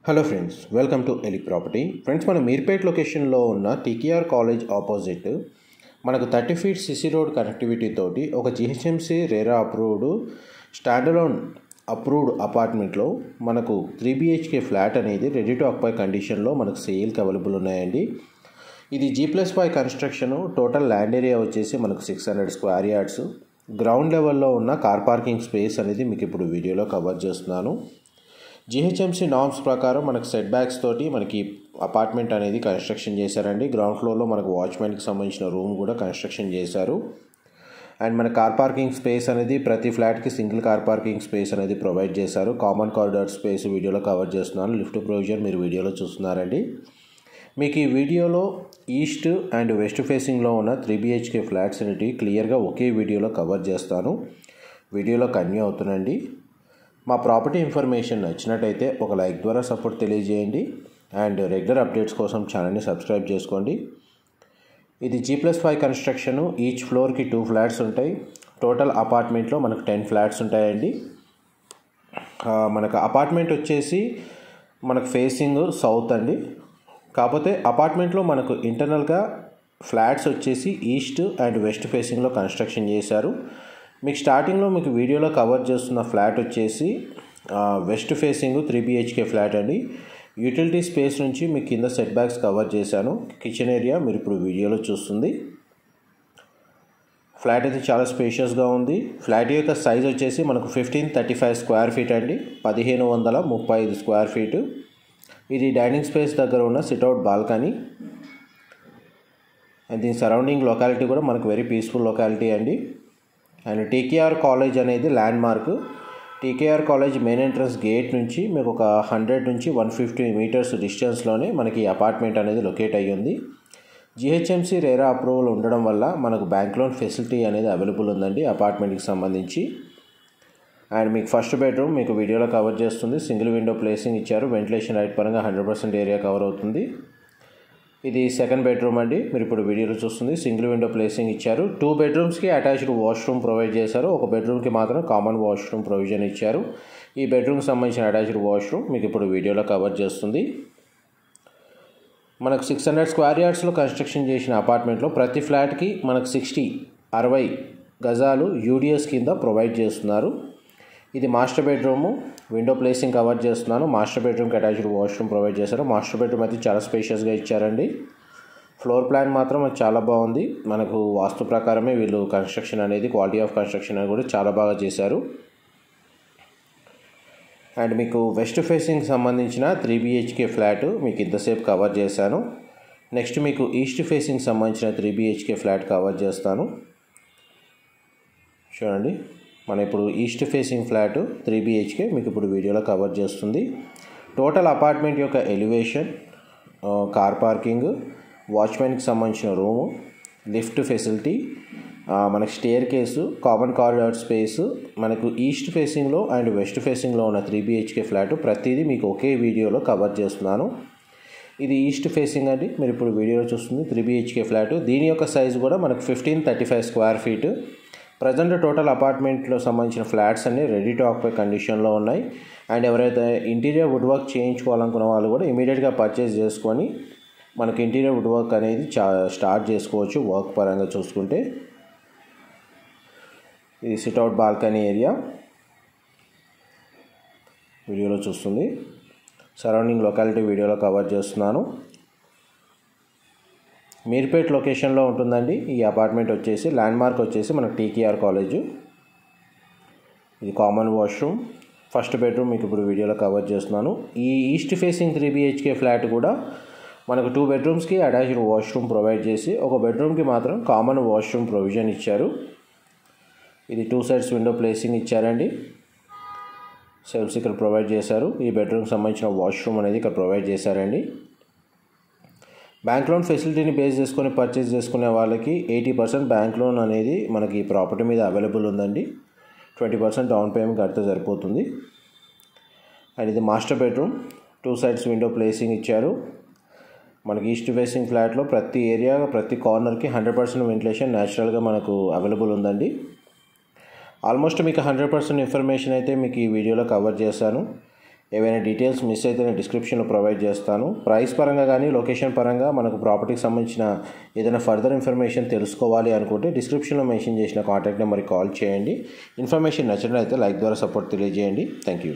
Hello friends, welcome to ఎలి property. Friends, మన మీర్పేట్ లొకేషన్లో ఉన్న టీకేఆర్ కాలేజ్ ఆపోజిట్ మనకు 30 ఫీట్ సిసి రోడ్ కనెక్టివిటీ తోటి ఒక GHMC RERA approved standalone approved అపార్ట్మెంట్లో మనకు 3 BHK ఫ్లాట్ అనేది రెడీ టు ఆక్యుపై కండిషన్లో మనకు సేల్కి అవైలబుల్ ఉన్నాయండి. ఇది G+5 construction. Total land area వచ్చేసి మనకు 600 స్క్వేర్ యార్డ్స్. గ్రౌండ్ లెవెల్లో ఉన్న కార్ పార్కింగ్ స్పేస్ అనేది మీకు ఇప్పుడు వీడియోలో కవర్ చేస్తున్నాను. జిహెచ్ఎంసీ నార్మ్స్ ప్రకారం మనకు సెట్ బ్యాక్స్ తోటి మనకి అపార్ట్మెంట్ అనేది కన్స్ట్రక్షన్ చేశారండి. గ్రౌండ్ ఫ్లోర్లో మనకు వాచ్మెన్కి సంబంధించిన రూమ్ కూడా కన్స్ట్రక్షన్ చేశారు. అండ్ మన కార్ పార్కింగ్ స్పేస్ అనేది ప్రతి ఫ్లాట్కి సింగిల్ కార్ పార్కింగ్ స్పేస్ అనేది ప్రొవైడ్ చేశారు. కామన్ కారిడార్ స్పేస్ వీడియోలో కవర్ చేస్తున్నాను. లిఫ్ట్ ప్రొవిజన్ మీరు వీడియోలో చూస్తున్నారండి. మీకు ఈ వీడియోలో ఈస్ట్ అండ్ వెస్ట్ ఫేసింగ్లో ఉన్న 3 BHK ఫ్లాట్స్ అనేవి క్లియర్గా ఒకే వీడియోలో కవర్ చేస్తాను. వీడియోలో కంటిన్యూ అవుతుందండి. మా ప్రాపర్టీ ఇన్ఫర్మేషన్ నచ్చినట్టయితే ఒక లైక్ ద్వారా సపోర్ట్ తెలియజేయండి. అండ్ రెగ్యులర్ అప్డేట్స్ కోసం ఛానల్ని సబ్స్క్రైబ్ చేసుకోండి. ఇది G+5 కన్స్ట్రక్షన్. ఈచ్ ఫ్లోర్కి 2 ఫ్లాట్స్ ఉంటాయి. టోటల్ అపార్ట్మెంట్లో మనకు 10 ఫ్లాట్స్ ఉంటాయండి. మనకు అపార్ట్మెంట్ వచ్చేసి మనకు ఫేసింగ్ సౌత్ అండి. కాకపోతే అపార్ట్మెంట్లో మనకు ఇంటర్నల్గా ఫ్లాట్స్ వచ్చేసి ఈస్ట్ అండ్ వెస్ట్ ఫేసింగ్లో కన్స్ట్రక్షన్ చేశారు. మీకు స్టార్టింగ్లో మీకు వీడియోలో కవర్ చేస్తున్న ఫ్లాట్ వచ్చేసి వెస్ట్ ఫేసింగ్ 3 BHK ఫ్లాట్ అండి. యూటిలిటీ స్పేస్ నుంచి మీకు కింద సెట్ బ్యాక్స్ కవర్ చేశాను. కిచెన్ ఏరియా మీరు ఇప్పుడు వీడియోలో చూస్తుంది. ఫ్లాట్ అయితే చాలా స్పేషియస్గా ఉంది. ఫ్లాట్ యొక్క సైజ్ వచ్చేసి మనకు 1535 స్క్వేర్ ఫీట్ అండి. 1535 స్క్వేర్ ఫీటు. ఇది డైనింగ్ స్పేస్ దగ్గర ఉన్న సిట్అవుట్ బాల్కనీ. అండ్ దీని సరౌండింగ్ లొకాలిటీ కూడా మనకు వెరీ పీస్ఫుల్ లొకాలిటీ అండి. అండ్ టీకేఆర్ కాలేజ్ అనేది land mark. TKR college main entrance gate నుంచి మీకు ఒక 100 నుంచి 150 మీటర్స్ డిస్టెన్స్లోనే మనకి అపార్ట్మెంట్ అనేది లొకేట్ అయ్యి ఉంది. జిహెచ్ఎంసీ రేరా అప్రూవల్ ఉండడం వల్ల మనకు బ్యాంక్ లోన్ ఫెసిలిటీ అనేది అవైలబుల్ ఉందండి అపార్ట్మెంట్కి సంబంధించి. అండ్ మీకు ఫస్ట్ బెడ్రూమ్ మీకు వీడియోలో కవర్ చేస్తుంది. సింగిల్ విండో ప్లేసింగ్ ఇచ్చారు. వెంటిలేషన్ రైట్ పరంగా 100% ఏరియా కవర్ అవుతుంది. ఇది సెకండ్ బెడ్రూమ్ అండి. మీరు ఇప్పుడు వీడియోలో చూస్తుంది. సింగిల్ విండో ప్లేసింగ్ ఇచ్చారు. 2 బెడ్రూమ్స్కి అటాచ్డ్ వాష్రూమ్ ప్రొవైడ్ చేశారు. ఒక బెడ్రూమ్కి మాత్రం కామన్ వాష్రూమ్ ప్రొవిజన్ ఇచ్చారు. ఈ బెడ్రూమ్కి సంబంధించిన అటాచ్డ్ వాష్రూమ్ మీకు ఇప్పుడు వీడియోలో కవర్ చేస్తుంది. మనకు 600 స్క్వేర్ యార్డ్స్లో కన్స్ట్రక్షన్ చేసిన అపార్ట్మెంట్లో ప్రతి ఫ్లాట్కి మనకు 60 గజాలు యూడిఎస్ కింద ప్రొవైడ్ చేస్తున్నారు. ఇది master bedroom. Window placing cover చేస్తున్నాను. మాస్టర్ బెడ్రూమ్కి అటాచ్డ్ వాష్రూమ్ ప్రొవైడ్ చేశారు. మాస్టర్ బెడ్రూమ్ అయితే చాలా స్పేషియస్గా ఇచ్చారండి. ఫ్లోర్ ప్లాన్ మాత్రం చాలా బాగుంది. మనకు వాస్తు ప్రకారమే వీళ్ళు కన్స్ట్రక్షన్ అనేది క్వాలిటీ ఆఫ్ కన్స్ట్రక్షన్ అనేది కూడా చాలా బాగా చేశారు. అండ్ మీకు వెస్ట్ ఫేసింగ్ సంబంధించిన 3 BHK ఫ్లాట్ మీకు ఇంతసేపు కవర్ చేశాను. నెక్స్ట్ మీకు ఈస్ట్ ఫేసింగ్ సంబంధించిన 3 BHK ఫ్లాట్ కవర్ చేస్తాను. చూడండి, మన ఇప్పుడు ఈస్ట్ ఫేసింగ్ ఫ్లాట్ 3 BHK మీకు ఇప్పుడు వీడియోలో కవర్ చేస్తుంది. టోటల్ అపార్ట్మెంట్ యొక్క ఎలివేషన్, కార్ పార్కింగ్, వాచ్మెన్కి సంబంధించిన రూము, లిఫ్ట్ ఫెసిలిటీ, మనకి staircase, common corridor space, మనకు ఈస్ట్ ఫేసింగ్లో అండ్ వెస్ట్ ఫేసింగ్లో ఉన్న 3 BHK ఫ్లాట్ ప్రతిదీ మీకు ఒకే వీడియోలో కవర్ చేస్తున్నాను. ఇది ఈస్ట్ ఫేసింగ్ అండి. మీరు ఇప్పుడు వీడియోలో చూస్తుంది 3 BHK ఫ్లాట్. దీని యొక్క సైజు కూడా మనకు 1535 స్క్వేర్ ఫీట్. ప్రజెంట్ టోటల్ అపార్ట్మెంట్లో సంబంధించిన ఫ్లాట్స్ అన్నీ రెడీ టు ఆక్యుపై కండిషన్లో ఉన్నాయి. అండ్ ఎవరైతే ఇంటీరియర్ వుడ్ వర్క్ చేయించుకోవాలనుకున్న వాళ్ళు కూడా ఇమీడియట్గా పర్చేస్ చేసుకొని మనకి ఇంటీరియర్ వుడ్ వర్క్ అనేది స్టార్ట్ చేసుకోవచ్చు. వర్క్ పరంగా చూసుకుంటే ఇది సిట్అవుట్ బాల్కనీ ఏరియా వీడియోలో చూస్తుంది. సరౌండింగ్ లొకాలిటీ వీడియోలో కవర్ చేస్తున్నాను. మీర్పేట్ లొకేషన్లో ఉంటుందండి ఈ అపార్ట్మెంట్ వచ్చేసి. ల్యాండ్ మార్క్ వచ్చేసి మనకు టీకేఆర్ కాలేజు. ఇది కామన్ వాష్రూమ్. ఫస్ట్ బెడ్రూమ్ మీకు ఇప్పుడు వీడియోలో కవర్ చేస్తున్నాను. ఈ ఈస్ట్ ఫేసింగ్ 3 BHK ఫ్లాట్ కూడా మనకు 2 బెడ్రూమ్స్కి అటాచ్డ్ వాష్రూమ్ ప్రొవైడ్ చేసి ఒక బెడ్రూమ్కి మాత్రం కామన్ వాష్రూమ్ ప్రొవిజన్ ఇచ్చారు. ఇది 2 సైడ్స్ విండో ప్లేసింగ్ ఇచ్చారండి. సెల్ఫ్స్ ఇక్కడ ప్రొవైడ్ చేశారు. ఈ బెడ్రూమ్కి సంబంధించిన వాష్రూమ్ అనేది ఇక్కడ ప్రొవైడ్ చేశారండి. బ్యాంక్ లోన్ ఫెసిలిటీని బేస్ చేసుకొని పర్చేస్ చేసుకునే వాళ్ళకి 80% బ్యాంక్ లోన్ అనేది మనకి ఈ ప్రాపర్టీ మీద అవైలబుల్ ఉందండి. 20% డౌన్ పేమెంట్ కడితే సరిపోతుంది. అండ్ ఇది master bedroom. 2 sides window placing ఇచ్చారు. మనకి ఈస్ట్ ఫేసింగ్ ఫ్లాట్లో ప్రతి ఏరియా ప్రతి కార్నర్కి 100% వెంటిలేషన్ న్యాచురల్గా మనకు అవైలబుల్ ఉందండి. ఆల్మోస్ట్ మీకు 100% ఇన్ఫర్మేషన్ అయితే మీకు ఈ వీడియోలో కవర్ చేశాను. ఏవైనా డీటెయిల్స్ మిస్ అయితే నేను డిస్క్రిప్షన్లో ప్రొవైడ్ చేస్తాను. ప్రైస్ పరంగా కానీ లొకేషన్ పరంగా మనకు ప్రాపర్టీకి సంబంధించిన ఏదైనా ఫర్దర్ ఇన్ఫర్మేషన్ తెలుసుకోవాలి అనుకుంటే డిస్క్రిప్షన్లో మెన్షన్ చేసిన కాంటాక్ట్ నెంబర్కి కాల్ చేయండి. ఇన్ఫర్మేషన్ నచ్చినట్లయితే లైక్ ద్వారా సపోర్ట్ తెలియజేయండి. Thank you.